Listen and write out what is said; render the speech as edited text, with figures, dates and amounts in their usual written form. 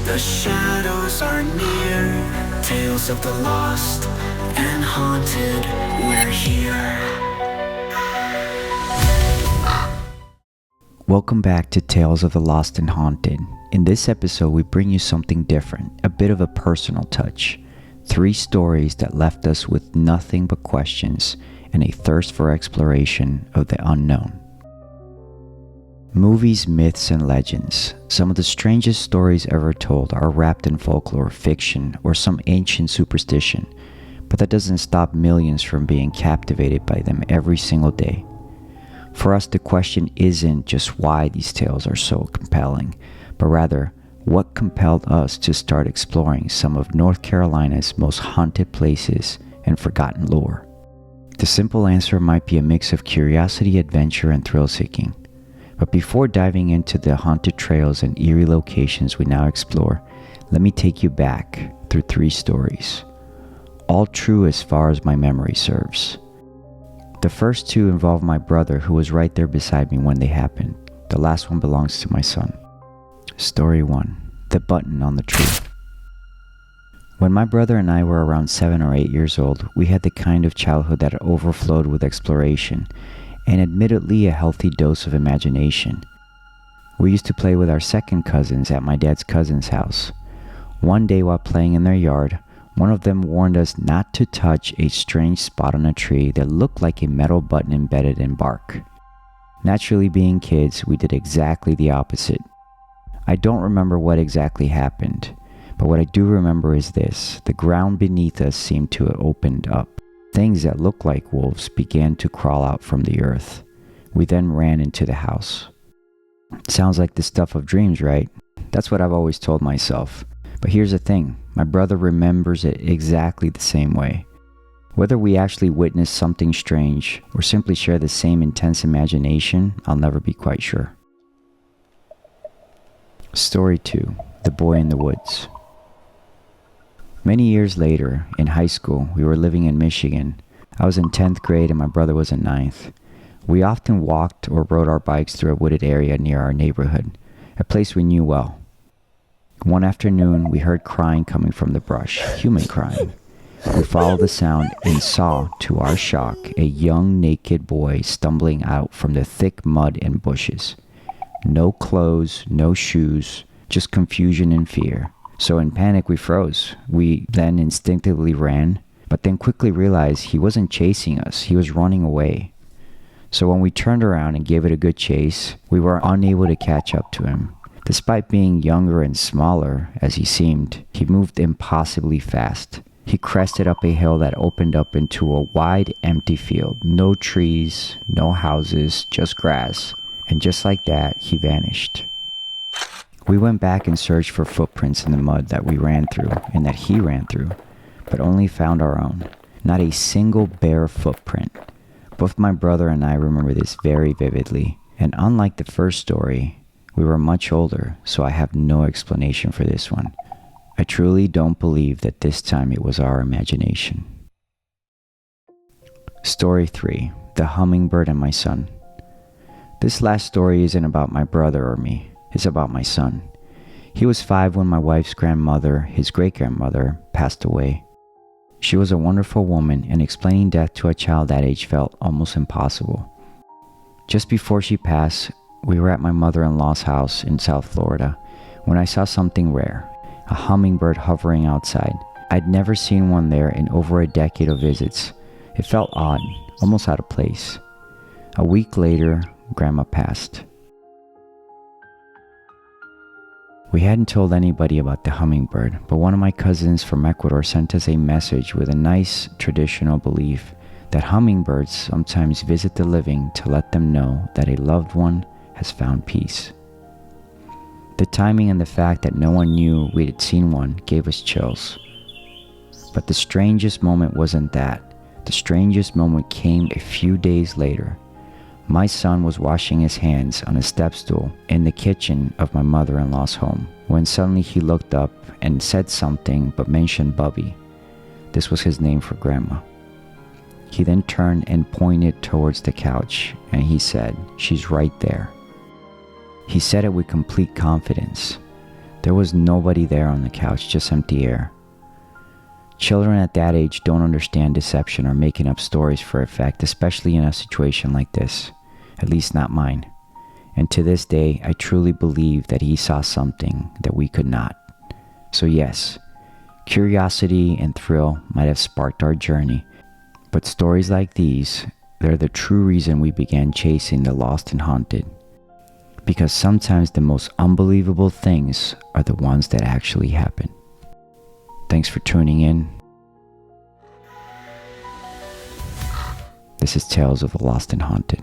The shadows are near, tales of the lost and haunted, we're here. Welcome back to Tales of the Lost and Haunted. In this episode, we bring you something different, a bit of a personal touch. 3 stories that left us with nothing but questions and a thirst for exploration of the unknown. Movies, myths, and legends. Some of the strangest stories ever told are wrapped in folklore, fiction, or some ancient superstition, but that doesn't stop millions from being captivated by them every single day. For us, the question isn't just why these tales are so compelling, but rather, what compelled us to start exploring some of North Carolina's most haunted places and forgotten lore? The simple answer might be a mix of curiosity, adventure, and thrill-seeking. But before diving into the haunted trails and eerie locations we now explore, let me take you back through 3 stories, all true as far as my memory serves. The first 2 involve my brother, who was right there beside me when they happened. The last one belongs to my son. Story 1. The button on the tree. When my brother and I were around 7 or 8 years old, we had the kind of childhood that overflowed with exploration, and admittedly a healthy dose of imagination. We used to play with our second cousins at my dad's cousin's house. One day while playing in their yard, one of them warned us not to touch a strange spot on a tree that looked like a metal button embedded in bark. Naturally, being kids, we did exactly the opposite. I don't remember what exactly happened, but what I do remember is this: the ground beneath us seemed to have opened up. Things that looked like wolves began to crawl out from the earth. We then ran into the house. Sounds like the stuff of dreams, right? That's what I've always told myself. But here's the thing, my brother remembers it exactly the same way. Whether we actually witnessed something strange or simply share the same intense imagination, I'll never be quite sure. Story 2. The Boy in the Woods. Many years later, in high school, we were living in Michigan. I was in 10th grade and my brother was in 9th. We often walked or rode our bikes through a wooded area near our neighborhood, a place we knew well. One afternoon, we heard crying coming from the brush, human crying. We followed the sound and saw, to our shock, a young naked boy stumbling out from the thick mud and bushes. No clothes, no shoes, just confusion and fear. So in panic, we froze. We then instinctively ran, but then quickly realized he wasn't chasing us, he was running away. So when we turned around and gave it a good chase, we were unable to catch up to him. Despite being younger and smaller, as he seemed, he moved impossibly fast. He crested up a hill that opened up into a wide, empty field. No trees, no houses, just grass. And just like that, he vanished. We went back and searched for footprints in the mud that we ran through and that he ran through, but only found our own. Not a single bare footprint. Both my brother and I remember this very vividly, and unlike the first story, we were much older, so I have no explanation for this one. I truly don't believe that this time it was our imagination. Story 3. The Hummingbird and My Son. This last story isn't about my brother or me. It's about my son. He was 5 when my wife's grandmother, his great-grandmother, passed away. She was a wonderful woman, and explaining death to a child that age felt almost impossible. Just before she passed, we were at my mother-in-law's house in South Florida when I saw something rare, a hummingbird hovering outside. I'd never seen one there in over a decade of visits. It felt odd, almost out of place. A week later, Grandma passed. We hadn't told anybody about the hummingbird, but one of my cousins from Ecuador sent us a message with a nice traditional belief that hummingbirds sometimes visit the living to let them know that a loved one has found peace. The timing and the fact that no one knew we had seen one gave us chills. But the strangest moment wasn't that. The strangest moment came a few days later. My son was washing his hands on a step stool in the kitchen of my mother-in-law's home when suddenly he looked up and said something but mentioned Bubby. This was his name for Grandma. He then turned and pointed towards the couch and he said, "She's right there." He said it with complete confidence. There was nobody there on the couch, just empty air. Children at that age don't understand deception or making up stories for effect, especially in a situation like this. At least not mine. And to this day, I truly believe that he saw something that we could not. So yes, curiosity and thrill might have sparked our journey, but stories like these, they're the true reason we began chasing the lost and haunted. Because sometimes the most unbelievable things are the ones that actually happen. Thanks for tuning in. This is Tales of the Lost and Haunted.